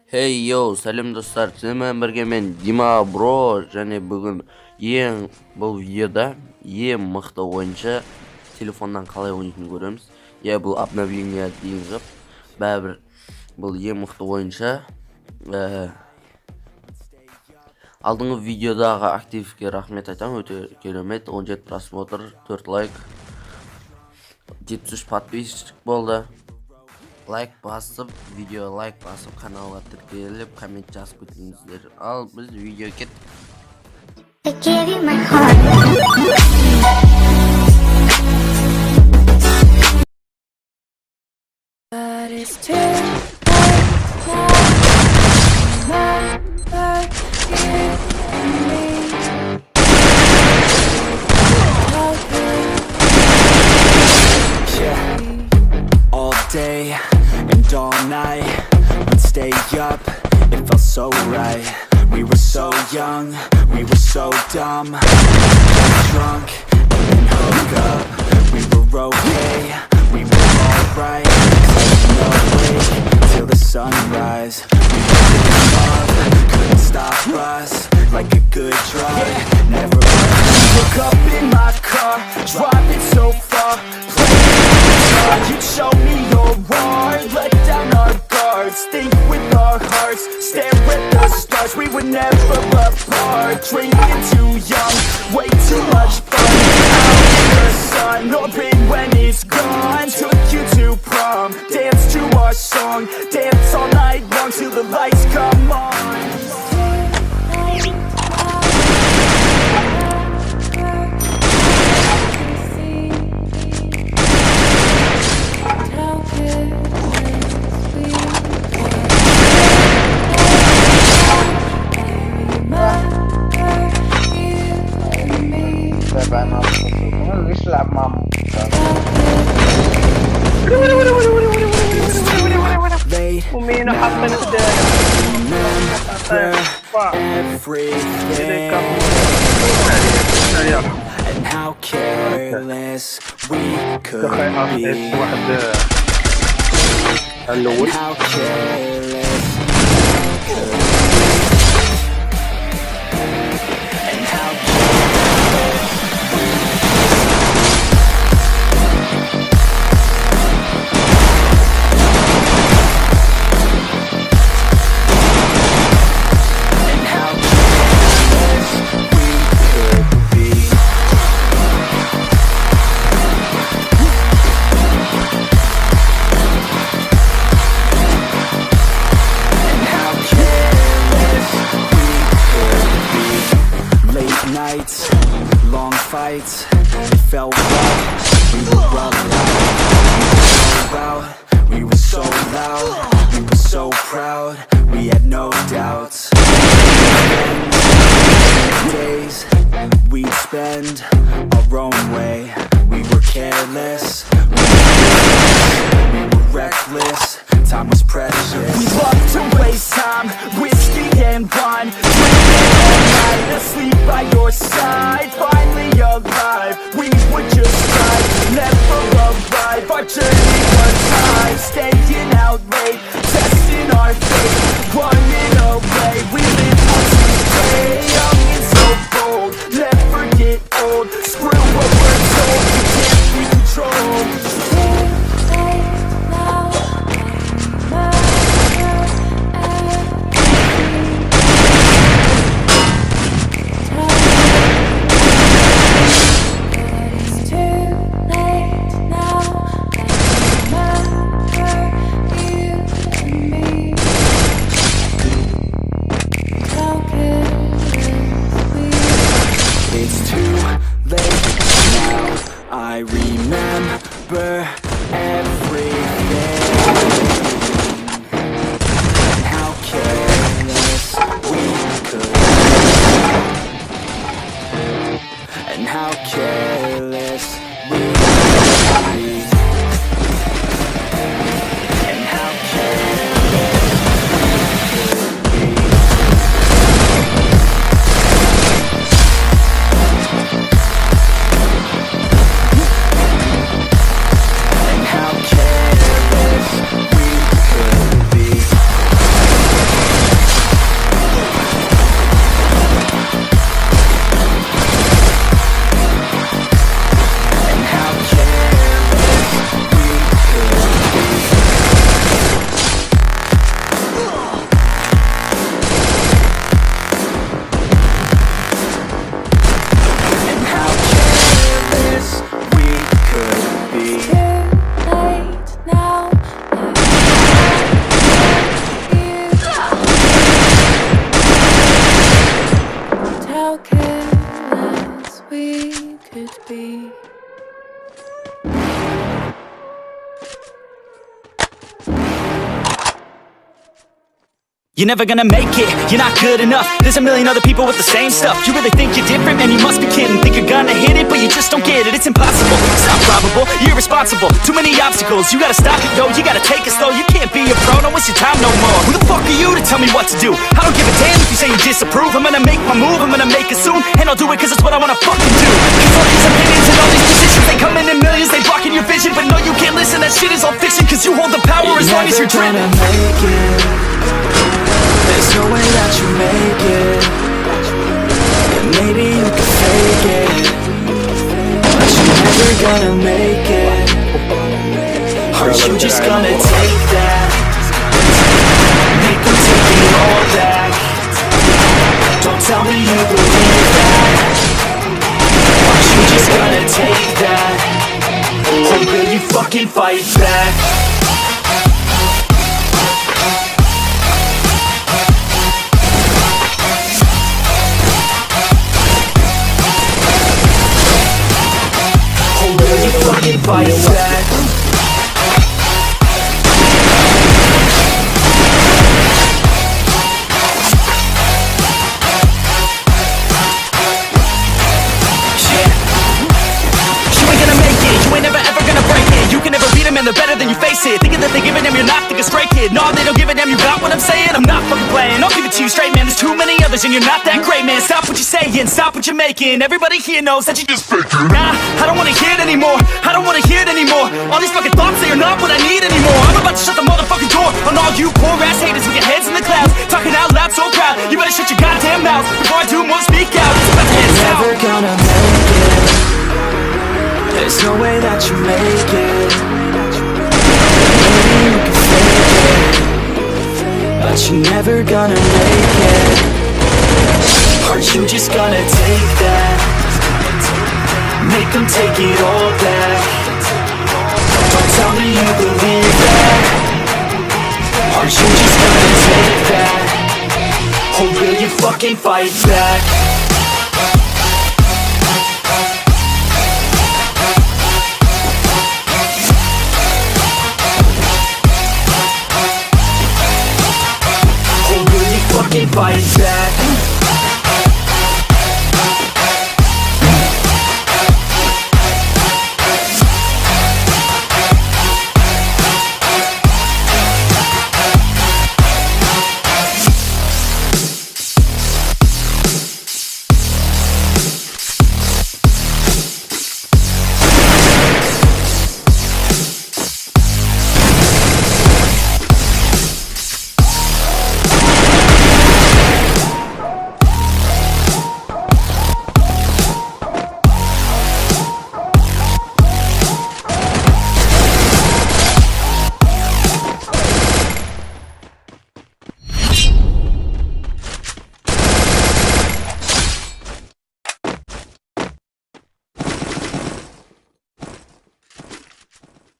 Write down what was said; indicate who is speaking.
Speaker 1: Hey yo, сәлем достар, сіздермен бірге мен Дима бро, және бүгін бұл видеода ең мықты ойыншы телефоннан қалай ойнайтынын көреміз. Бұл обновление дейін ғып, бәрібір бұл ең мықты ойыншы. Алдыңғы видеодағы активке рахмет айтам, өте керемет. 17 просмотр, 4 лайк, 73 подписчик болды. Лайк басып, видео лайк басып, каналға тіркеліп, комент жазып өтіңіздер. Ал біз видео кеттік.
Speaker 2: Day and all night, we'd stay up, it felt so right. We were so young, we were so dumb. Drunk and then hook up. We were okay, we were alright. No wait till the sunrise. We were in love, couldn't stop us. Like a good drug, never look up in my car, driving so far. You'd show me your heart, let down our guards, think with our hearts, stare at the stars. We were never apart, drinking too young, way too much fun. Out in the sun, or rain when it's gone. Took you to prom, dance to our song, dance all night long till the lights come on. And how careless we could be. And how careless we could be. And how careless nights, long fights, it felt right. We were running, we were so loud, we were so proud, we had no doubts. Days we'd spend our own way, we were careless, we were reckless, time was precious. We loved to waste time, whiskey and wine, asleep by your side, finally alive. We would just ride, never arrive. Our journey was high, staying out late, testing our fate, running away. We live for today, young and so bold, never get old. Screw what we're told, we can't be controlled. It's too late now, I remember everything. And how careless we could be. And how careless we could be. And how careless we could be. And how careless we could be. You're never gonna make it, you're not good enough. There's a million other people with the same stuff. You really think you're different? Man, you must be kidding. Think you're gonna hit it, but you just don't get it. It's impossible, it's not probable, you're irresponsible. Too many obstacles, you gotta stop it, yo. You gotta take it slow, you can't be a pro. Don't waste your time no more. Who the fuck are you to tell me what to do? I don't give a damn if you say you disapprove. I'm gonna make my move, I'm gonna make it soon. And I'll do it cause it's what I wanna fucking do. Cause all these opinions and all these positions, they come in millions, they blocking your vision. But no, you can't listen, that shit is all fiction. Cause you hold the power as long as you're dreaming.
Speaker 3: Make it. There's no way that you make it. And maybe you can fake it, but you're never gonna make it. Aren't you just gonna take that? Make them take it all back. Don't tell me you believe that. Aren't you just gonna take that? Or will you fucking fight back? Fucking fight back. Man, they're better than you face it. Thinking that they give a damn, you're not, think it's straight kid. No, they don't give a damn, you got what I'm saying? I'm not fucking playing, I'll give it to you straight, man. There's too many others and you're not that great, man. Stop what you're saying, stop what you're making. Everybody here knows that you just faking. Nah, I don't wanna hear it anymore, I don't wanna hear it anymore. All these fucking thoughts, they are not what I need anymore. I'm about to shut the motherfucking door on all you poor ass haters with your heads in the clouds, talking out loud so proud. You better shut your goddamn mouth before I do more, speak out. It's about to head south. Never gonna make it. There's no way that you make it. You can fake it, but you're never gonna make it. Aren't you just gonna take that? Make them take it all back. Don't tell me you believe that. Aren't you just gonna take that? Or will you fucking fight back? Fight back.